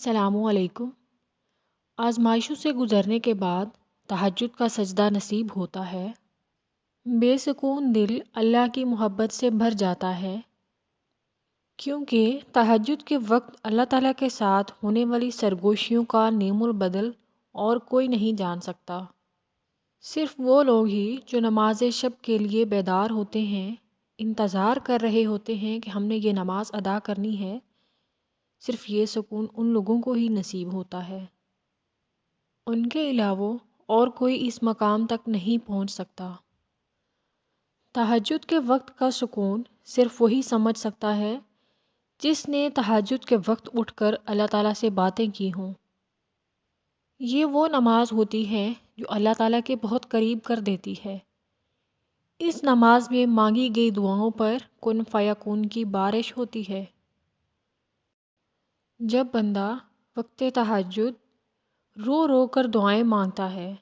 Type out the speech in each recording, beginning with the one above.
السلام علیکم۔ آزمائشوں سے گزرنے کے بعد تہجد کا سجدہ نصیب ہوتا ہے۔ بے سکون دل اللہ کی محبت سے بھر جاتا ہے، کیونکہ تہجد کے وقت اللہ تعالیٰ کے ساتھ ہونے والی سرگوشیوں کا نعم البدل اور کوئی نہیں جان سکتا۔ صرف وہ لوگ ہی جو نماز شب کے لیے بیدار ہوتے ہیں، انتظار کر رہے ہوتے ہیں کہ ہم نے یہ نماز ادا کرنی ہے، صرف یہ سکون ان لوگوں کو ہی نصیب ہوتا ہے۔ ان کے علاوہ اور کوئی اس مقام تک نہیں پہنچ سکتا۔ تہجد کے وقت کا سکون صرف وہی سمجھ سکتا ہے جس نے تہجد کے وقت اٹھ کر اللہ تعالیٰ سے باتیں کی ہوں۔ یہ وہ نماز ہوتی ہے جو اللہ تعالیٰ کے بہت قریب کر دیتی ہے۔ اس نماز میں مانگی گئی دعاؤں پر کن فیکون کی بارش ہوتی ہے۔ جب بندہ وقت تہجد رو رو کر دعائیں مانگتا ہے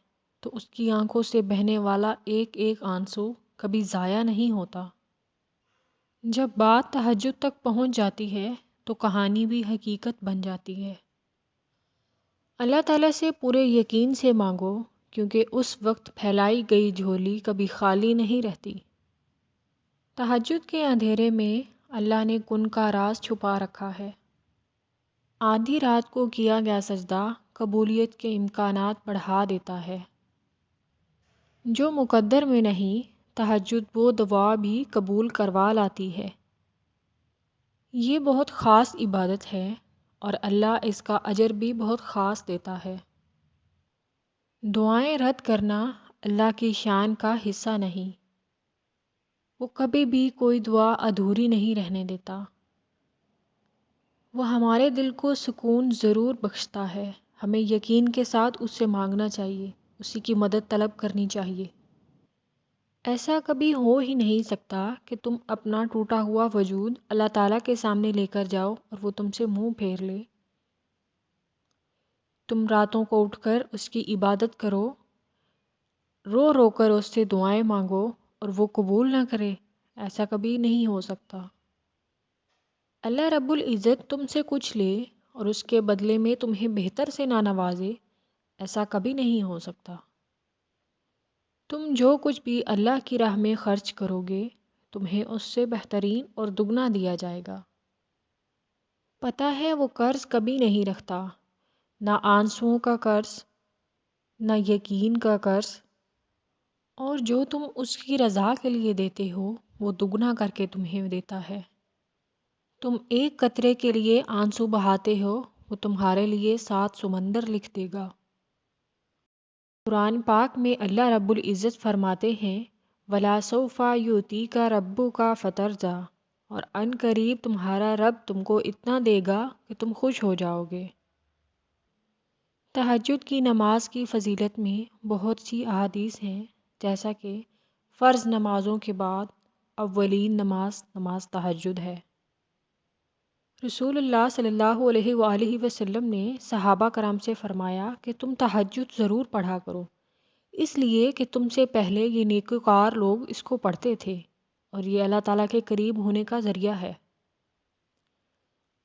تو اس کی آنکھوں سے بہنے والا ایک ایک آنسو کبھی ضائع نہیں ہوتا۔ جب بات تہجد تک پہنچ جاتی ہے تو کہانی بھی حقیقت بن جاتی ہے۔ اللہ تعالیٰ سے پورے یقین سے مانگو، کیونکہ اس وقت پھیلائی گئی جھولی کبھی خالی نہیں رہتی۔ تہجد کے اندھیرے میں اللہ نے کن کا راز چھپا رکھا ہے۔ آدھی رات کو کیا گیا سجدہ قبولیت کے امکانات بڑھا دیتا ہے۔ جو مقدر میں نہیں، تہجد وہ دعا بھی قبول کروا لاتی ہے۔ یہ بہت خاص عبادت ہے اور اللہ اس کا اجر بھی بہت خاص دیتا ہے۔ دعائیں رد کرنا اللہ کی شان کا حصہ نہیں۔ وہ کبھی بھی کوئی دعا ادھوری نہیں رہنے دیتا۔ وہ ہمارے دل کو سکون ضرور بخشتا ہے۔ ہمیں یقین کے ساتھ اس سے مانگنا چاہیے، اسی کی مدد طلب کرنی چاہیے۔ ایسا کبھی ہو ہی نہیں سکتا کہ تم اپنا ٹوٹا ہوا وجود اللہ تعالیٰ کے سامنے لے کر جاؤ اور وہ تم سے منہ پھیر لے۔ تم راتوں کو اٹھ کر اس کی عبادت کرو، رو رو کر اس سے دعائیں مانگو اور وہ قبول نہ کرے، ایسا کبھی نہیں ہو سکتا۔ اللہ رب العزت تم سے کچھ لے اور اس کے بدلے میں تمہیں بہتر سے نہ نوازے، ایسا کبھی نہیں ہو سکتا۔ تم جو کچھ بھی اللہ کی راہ میں خرچ کرو گے، تمہیں اس سے بہترین اور دگنا دیا جائے گا۔ پتہ ہے وہ قرض کبھی نہیں رکھتا، نہ آنسوؤں کا قرض، نہ یقین کا قرض، اور جو تم اس کی رضا کے لیے دیتے ہو وہ دگنا کر کے تمہیں دیتا ہے۔ تم ایک قطرے کے لیے آنسو بہاتے ہو، وہ تمہارے لیے 7 سمندر لکھ دے گا۔ قرآن پاک میں اللہ رب العزت فرماتے ہیں وَلَا سَوْفَ يُؤْتِيكَ رَبُّكَ فَتَرْضَىٰ، اور عن قریب تمہارا رب تم کو اتنا دے گا کہ تم خوش ہو جاؤ گے۔ تہجد کی نماز کی فضیلت میں بہت سی احادیث ہیں، جیسا کہ فرض نمازوں کے بعد اولین نماز تہجد ہے۔ رسول اللہ صلی اللہ علیہ وآلہ وسلم نے صحابہ کرام سے فرمایا کہ تم تہجد ضرور پڑھا کرو، اس لیے کہ تم سے پہلے یہ نیکوکار لوگ اس کو پڑھتے تھے اور یہ اللہ تعالیٰ کے قریب ہونے کا ذریعہ ہے۔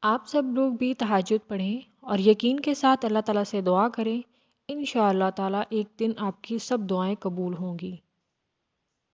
آپ سب لوگ بھی تہجد پڑھیں اور یقین کے ساتھ اللہ تعالیٰ سے دعا کریں، انشاءاللہ تعالیٰ ایک دن آپ کی سب دعائیں قبول ہوں گی۔